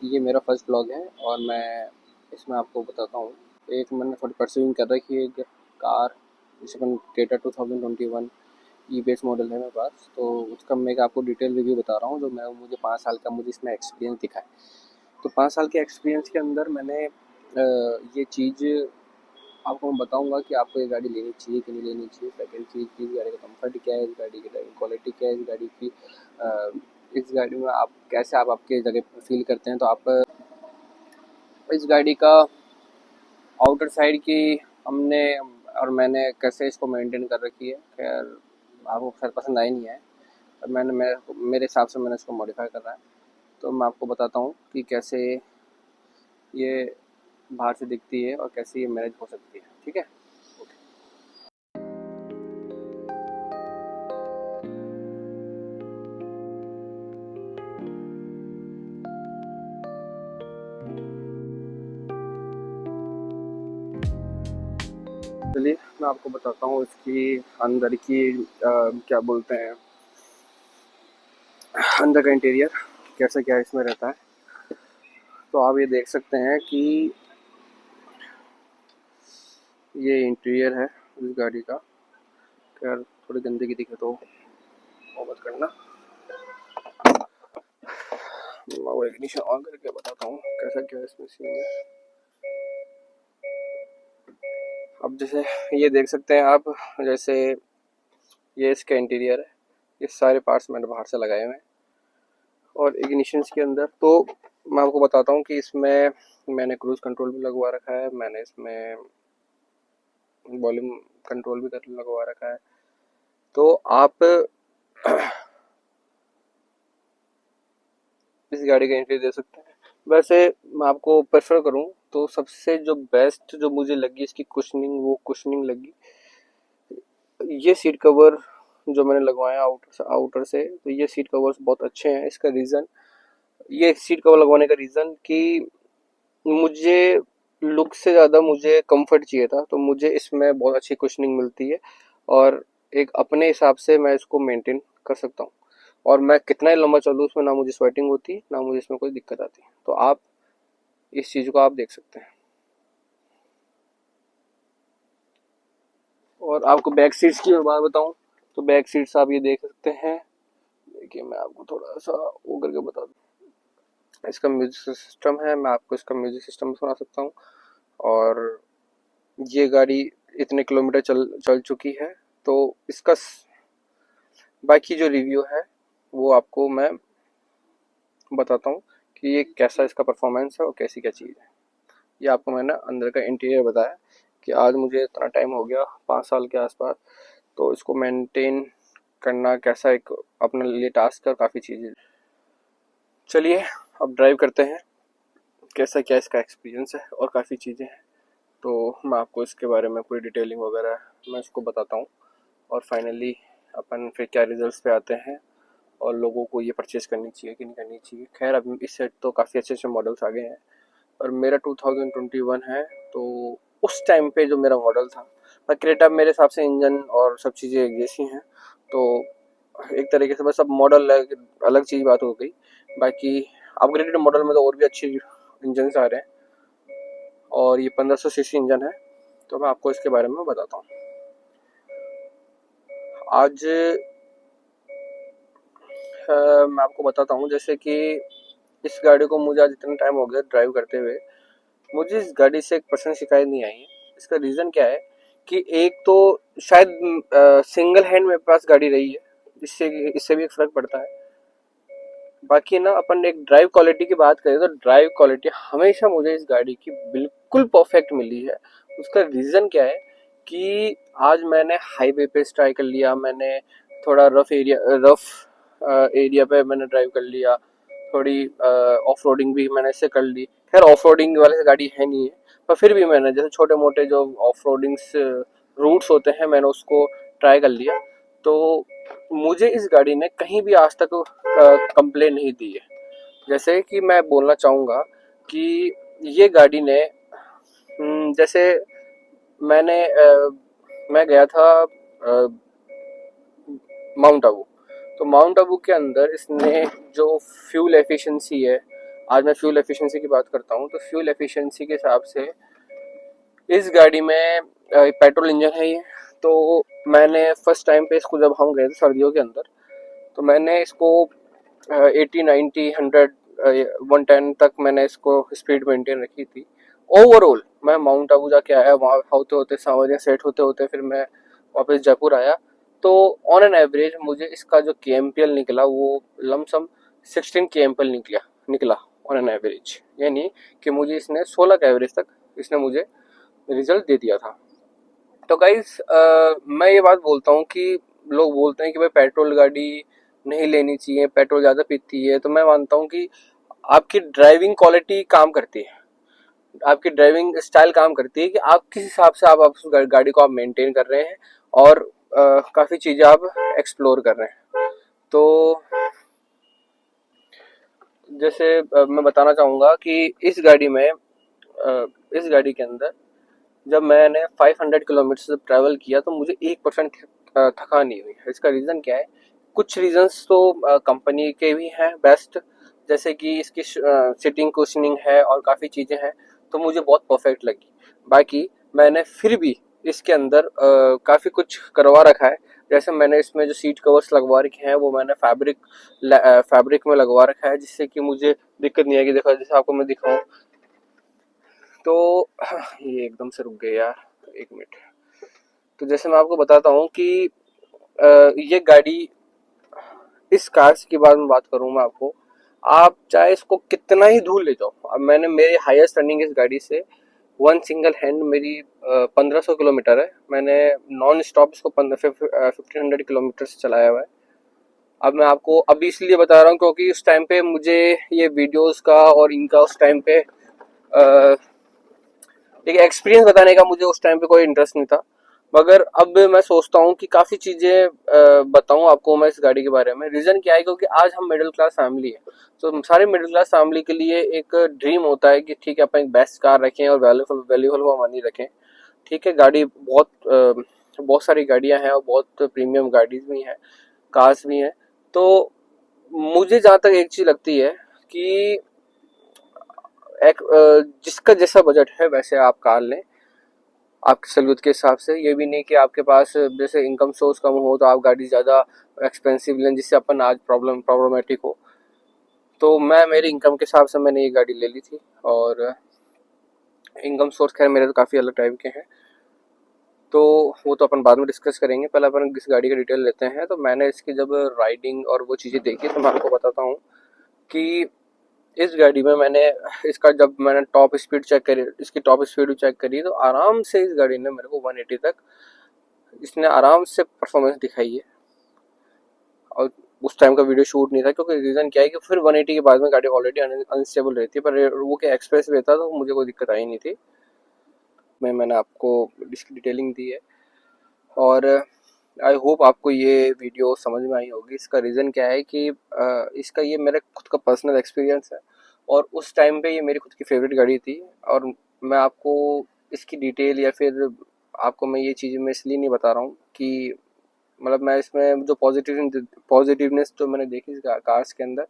ये मेरा first blog है और मैं इसमें आपको बताता हूँ। एक मैंने थोड़ी परस्यूइंग कर रखी है एक कार, जिसमें क्रेटा 2021 ई बेस मॉडल है मेरे पास। तो उसका मैं आपको डिटेल रिव्यू बता रहा हूँ, जो मैं मुझे 5 साल का मुझे इसमें एक्सपीरियंस दिखा है। तो 5 साल के एक्सपीरियंस के अंदर मैंने ये चीज़ आपको मैं बताऊंगा कि आपको ये गाड़ी लेनी चाहिए कि नहीं लेनी चाहिए। सेकेंड चीज़ की इस गाड़ी का कंफर्ट क्या है, इस गाड़ी की ड्राइविंग क्वालिटी क्या है, इस गाड़ी की इस गाड़ी में आप कैसे आप आपके जगह फील करते हैं। तो आप इस गाड़ी का आउटर साइड की हमने और मैंने कैसे इसको मेंटेन कर रखी है, खैर आपको खैर पसंद आई नहीं है। और मेरे हिसाब से मैंने इसको मॉडिफाई कर रहा है। तो मैं आपको बताता हूँ कि कैसे ये बाहर से दिखती है और कैसे ये मैनेज हो सकती है। ठीक है। चलिए मैं आपको बताता हूँ इसकी अंदर की क्या बोलते हैं, अंदर का इंटीरियर कैसा क्या इसमें रहता है। तो आप ये देख सकते हैं कि ये इंटीरियर है इस गाड़ी का। खैर थोड़ी गंदगी दिखे तो वो मत करना। मैं वो इग्निशन ऑन करके बताता हूँ कैसा क्या इसमें सीन है। अब जैसे ये देख सकते हैं आप, जैसे ये इसका इंटीरियर है, ये सारे पार्ट्स मैंने बाहर से लगाए हुए हैं। और इग्निशन के अंदर तो मैं आपको बताता हूँ कि इसमें मैंने क्रूज कंट्रोल भी लगवा रखा है, मैंने इसमें वॉल्यूम कंट्रोल भी कर लगवा रखा है। तो आप इस गाड़ी का इंटीरियर दे सकते हैं। वैसे मैं आपको प्रेफर करूं तो सबसे जो बेस्ट जो मुझे लगी इसकी कुशनिंग, वो कुशनिंग लगी। ये सीट कवर जो मैंने लगवाया आउटर से, तो ये सीट कवर्स बहुत अच्छे हैं। इसका रीज़न, ये सीट कवर लगवाने का रीज़न कि मुझे लुक से ज़्यादा मुझे कंफर्ट चाहिए था, तो मुझे इसमें बहुत अच्छी कुशनिंग मिलती है और एक अपने हिसाब से मैं इसको मेंटेन कर सकता हूँ। और मैं कितना ही लंबा चलूँ उसमें ना मुझे स्वेटिंग होती, ना मुझे इसमें कोई दिक्कत आती। तो आप इस चीज़ को आप देख सकते हैं। और आपको बैक सीट्स की मैं बात बताऊं तो बैक सीट्स आप ये देख सकते हैं। देखिए मैं आपको थोड़ा सा वो करके बता दूं, इसका म्यूजिक सिस्टम है, मैं आपको इसका म्यूजिक सिस्टम सुना सकता हूँ। और ये गाड़ी इतने किलोमीटर चल चल चुकी है, तो इसका बाकी जो रिव्यू है वो आपको मैं बताता हूँ कि ये कैसा इसका परफॉर्मेंस है और कैसी क्या चीज़ है। ये आपको मैंने अंदर का इंटीरियर बताया कि आज मुझे इतना टाइम हो गया, 5 साल के आसपास, तो इसको मेंटेन करना कैसा एक अपने लिए टास्क है और काफ़ी चीज़ें। चलिए अब ड्राइव करते हैं, कैसा क्या इसका एक्सपीरियंस है और काफ़ी चीज़ें हैं। तो मैं आपको इसके बारे में पूरी डिटेलिंग वगैरह मैं इसको बताता हूँ। और फाइनली अपन फिर क्या रिजल्ट्स पे आते हैं और लोगों को ये परचेज़ करनी चाहिए कि नहीं करनी चाहिए। खैर अब इस सेट तो काफ़ी अच्छे अच्छे मॉडल्स आ गए हैं, और मेरा 2021 है। तो उस टाइम पे जो मेरा मॉडल था, पर क्रेटा मेरे हिसाब से इंजन और सब चीज़ें एक जैसी हैं। तो एक तरीके से बस अब मॉडल अलग अलग चीज़ बात हो गई। बाकी अपग्रेडेड मॉडल में तो और भी अच्छे इंजन आ रहे हैं, और ये 1500 सीसी इंजन है। तो मैं आपको इसके बारे में बताता हूँ आज। मैं आपको बताता हूँ जैसे कि इस गाड़ी को मुझे आज इतना टाइम हो गया ड्राइव करते हुए, मुझे इस गाड़ी से 1% शिकायत नहीं आई है। इसका रीज़न क्या है कि एक तो शायद सिंगल हैंड मेरे पास गाड़ी रही है, इससे इससे भी एक फ़र्क पड़ता है। बाकी ना अपन एक ड्राइव क्वालिटी की बात करें तो ड्राइव क्वालिटी हमेशा मुझे इस गाड़ी की बिल्कुल परफेक्ट मिली है। उसका रीज़न क्या है कि आज मैंने हाईवे पे ट्राई कर लिया, मैंने थोड़ा रफ एरिया पे मैंने ड्राइव कर लिया, थोड़ी ऑफ रोडिंग भी मैंने इससे कर ली। खैर ऑफ रोडिंग वाले गाड़ी है नहीं है, पर फिर भी मैंने जैसे छोटे मोटे जो ऑफ रोडिंग्स रूट्स होते हैं मैंने उसको ट्राई कर लिया। तो मुझे इस गाड़ी ने कहीं भी आज तक कंप्लेन नहीं दी है। जैसे कि मैं बोलना चाहूँगा कि ये गाड़ी ने जैसे मैं गया था माउंट आबू। तो माउंट आबू के अंदर इसने जो फ्यूल एफिशिएंसी है आज मैं फ्यूल एफिशिएंसी की बात करता हूँ। तो फ्यूल एफिशिएंसी के हिसाब से इस गाड़ी में पेट्रोल इंजन है ये। तो मैंने फर्स्ट टाइम पे इसको जब हम गए थे सर्दियों के अंदर, तो मैंने इसको 80 90 100 110 तक मैंने इसको स्पीड मेंटेन रखी थी। ओवरऑल मैं माउंट आबू जाके आया, वहाँ होते होते सावरिया सेट होते होते फिर मैं वापस जयपुर आया। तो ऑन एन एवरेज मुझे इसका जो KMPL निकला वो लमसम 16 KMPL निकला ऑन एन एवरेज, यानी कि मुझे इसने 16 का एवरेज तक इसने मुझे रिजल्ट दे दिया था। तो गाइस मैं ये बात बोलता हूँ कि लोग बोलते हैं कि भाई पेट्रोल गाड़ी नहीं लेनी चाहिए, पेट्रोल ज़्यादा पीती है। तो मैं मानता हूँ कि आपकी ड्राइविंग क्वालिटी काम करती है, आपकी ड्राइविंग स्टाइल काम करती है कि आप किस हिसाब से आप उस गाड़ी को आप मेंटेन कर रहे हैं और काफ़ी चीज़ें आप एक्सप्लोर कर रहे हैं। तो जैसे मैं बताना चाहूँगा कि इस गाड़ी के अंदर जब मैंने 500 किलोमीटर से ट्रैवल किया तो मुझे 1% थकान नहीं हुई। इसका रीज़न क्या है? कुछ रीजंस तो कंपनी के भी हैं बेस्ट, जैसे कि इसकी सीटिंग कुशनिंग है और काफ़ी चीज़ें हैं, तो मुझे बहुत परफेक्ट लगी। बाकी मैंने फिर भी इसके अंदर काफ़ी कुछ करवा रखा है। जैसे मैंने इसमें जो सीट कवर्स लगवा रखे हैं वो मैंने फैब्रिक में लगवा रखा है, जिससे कि मुझे दिक्कत नहीं आएगी। देखो जैसे आपको मैं दिखाऊं तो ये एकदम से रुक गए यार, एक मिनट। तो जैसे मैं आपको बताता हूँ कि ये गाड़ी, इस कार की बात करूँ मैं आपको, आप चाहे इसको कितना ही दूर ले जाओ। अब मैंने मेरी हाईएस्ट रनिंग इस गाड़ी से वन सिंगल हैंड मेरी 1500 किलोमीटर है। मैंने नॉन स्टॉप इसको 1500 किलोमीटर से चलाया हुआ है। अब मैं आपको अभी इसलिए बता रहा हूँ क्योंकि उस टाइम पे मुझे ये वीडियोस का और इनका उस टाइम पे एक एक्सपीरियंस बताने का मुझे उस टाइम पे कोई इंटरेस्ट नहीं था। मगर अब मैं सोचता हूँ कि काफ़ी चीज़ें बताऊँ आपको मैं इस गाड़ी के बारे में। रीज़न क्या है? क्योंकि आज हम मिडिल क्लास फैमिली है, तो सारे मिडिल क्लास फैमिली के लिए एक ड्रीम होता है कि ठीक है अपन एक बेस्ट कार रखें और वैल्यूफुल वैल्यूफुल मनी रखें। ठीक है, गाड़ी बहुत सारी गाड़ियाँ हैं और बहुत प्रीमियम गाड़ीज भी हैं, कार्स भी हैं। तो मुझे जहाँ तक एक चीज़ लगती है कि जिसका जैसा बजट है वैसे आप कार लें आपकी सहूलियत के हिसाब से। ये भी नहीं कि आपके पास जैसे इनकम सोर्स कम हो तो आप गाड़ी ज़्यादा एक्सपेंसिव लें जिससे अपन आज प्रॉब्लमेटिक हो। तो मैं मेरी इनकम के हिसाब से मैंने ये गाड़ी ले ली थी, और इनकम सोर्स खैर मेरे तो काफ़ी अलग टाइप के हैं, तो वो तो अपन बाद में डिस्कस करेंगे। पहले अपन इस गाड़ी का डिटेल लेते हैं। तो मैंने इसकी जब राइडिंग और वो चीज़ें देखी तो मैं आपको बताता हूँ कि इस गाड़ी में जब मैंने टॉप स्पीड चेक करी, इसकी टॉप स्पीड चेक करी, तो आराम से इस गाड़ी ने मेरे को 180 तक इसने आराम से परफॉर्मेंस दिखाई है। और उस टाइम का वीडियो शूट नहीं था क्योंकि रीज़न क्या है कि फिर 180 के बाद में गाड़ी ऑलरेडी अनस्टेबल रहती है, पर वो क्या एक्सप्रेस वे था तो मुझे कोई दिक्कत आई नहीं थी। मैंने आपको इसकी डिटेलिंग दी है, और आई होप आपको ये वीडियो समझ में आई होगी। इसका रीज़न क्या है कि इसका ये मेरा खुद का पर्सनल एक्सपीरियंस है, और उस टाइम पे ये मेरी खुद की फेवरेट गाड़ी थी। और मैं आपको इसकी डिटेल या फिर आपको मैं ये चीज़ें मैं इसलिए नहीं बता रहा हूँ कि मतलब मैं इसमें जो पॉजिटिवनेस जो मैंने देखी इस कार्स के अंदर,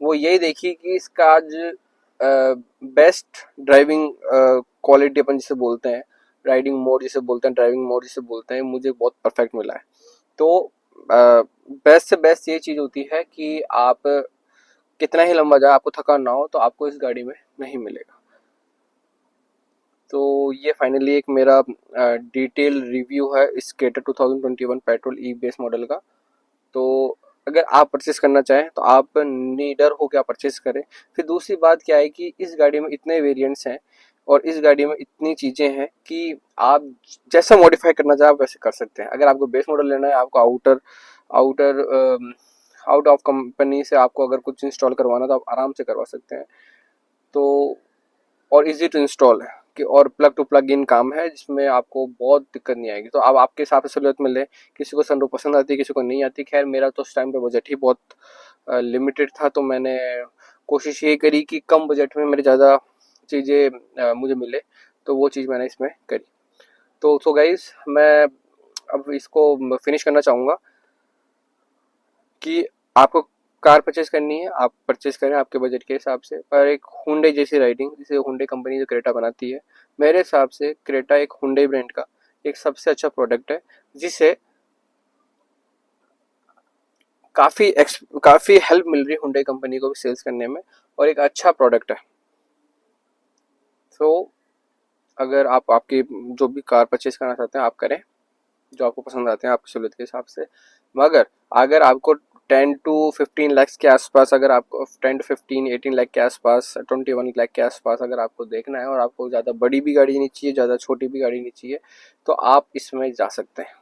वो यही देखी कि इसका आज बेस्ट ड्राइविंग क्वालिटी अपन जिसे बोलते हैं, राइडिंग मोड जिसे बोलते हैं, ड्राइविंग मोड जिसे बोलते हैं, मुझे बहुत परफेक्ट मिला है। तो बेस्ट से बेस्ट ये चीज़ होती है कि आप कितना ही लंबा जाए आपको थकान ना हो, तो आपको इस गाड़ी में नहीं मिलेगा। तो ये फाइनली एक मेरा डिटेल रिव्यू है इस केटर 2021 पेट्रोल ई बेस मॉडल का। तो अगर आप परचेस करना चाहें तो आप निडर हो के आप परचेस करें। फिर दूसरी बात क्या है कि इस गाड़ी में इतने वेरिएंट्स हैं और इस गाड़ी में इतनी चीज़ें हैं कि आप जैसा मॉडिफाई करना चाहें आप वैसे कर सकते हैं। अगर आपको बेस मॉडल लेना है, आपको आउटर आउट ऑफ कंपनी से आपको अगर कुछ इंस्टॉल करवाना तो आप आराम से करवा सकते हैं। तो और इजी टू इंस्टॉल है कि और प्लग टू प्लग इन काम है जिसमें आपको बहुत दिक्कत नहीं आएगी। तो आप आपके हिसाब से सहूलियत में लें। किसी को सनरूफ पसंद आती है, किसी को नहीं आती। खैर मेरा तो उस टाइम पे बजट ही बहुत लिमिटेड था, तो मैंने कोशिश ये करी कि कम बजट में मेरे ज़्यादा चीज़ें मुझे मिले, तो वो चीज़ मैंने इसमें करी। तो गाइस मैं अब इसको फिनिश करना चाहूँगा कि आपको कार परचेज करनी है आप परचेज करें आपके बजट के हिसाब से। पर एक हुंडई जैसी राइडिंग, जैसे हुंडई कंपनी जो क्रेटा बनाती है, मेरे हिसाब से क्रेटा एक हुंडई ब्रांड का एक सबसे अच्छा प्रोडक्ट है, जिसे काफ़ी हेल्प मिल रही है हुंडई कंपनी को भी सेल्स करने में, और एक अच्छा प्रोडक्ट है। तो अगर आप आपकी जो भी कार परचेज करना चाहते हैं आप करें, जो आपको पसंद आते हैं आपकी सहूलियत के हिसाब से। मगर अगर आपको 10 to 15 लाख के आसपास, अगर आपको 10 to 15 18 लाख के आसपास, 21 लाख के आसपास अगर आपको देखना है, और आपको ज़्यादा बड़ी भी गाड़ी नहीं चाहिए, ज़्यादा छोटी भी गाड़ी नहीं चाहिए, तो आप इसमें जा सकते हैं।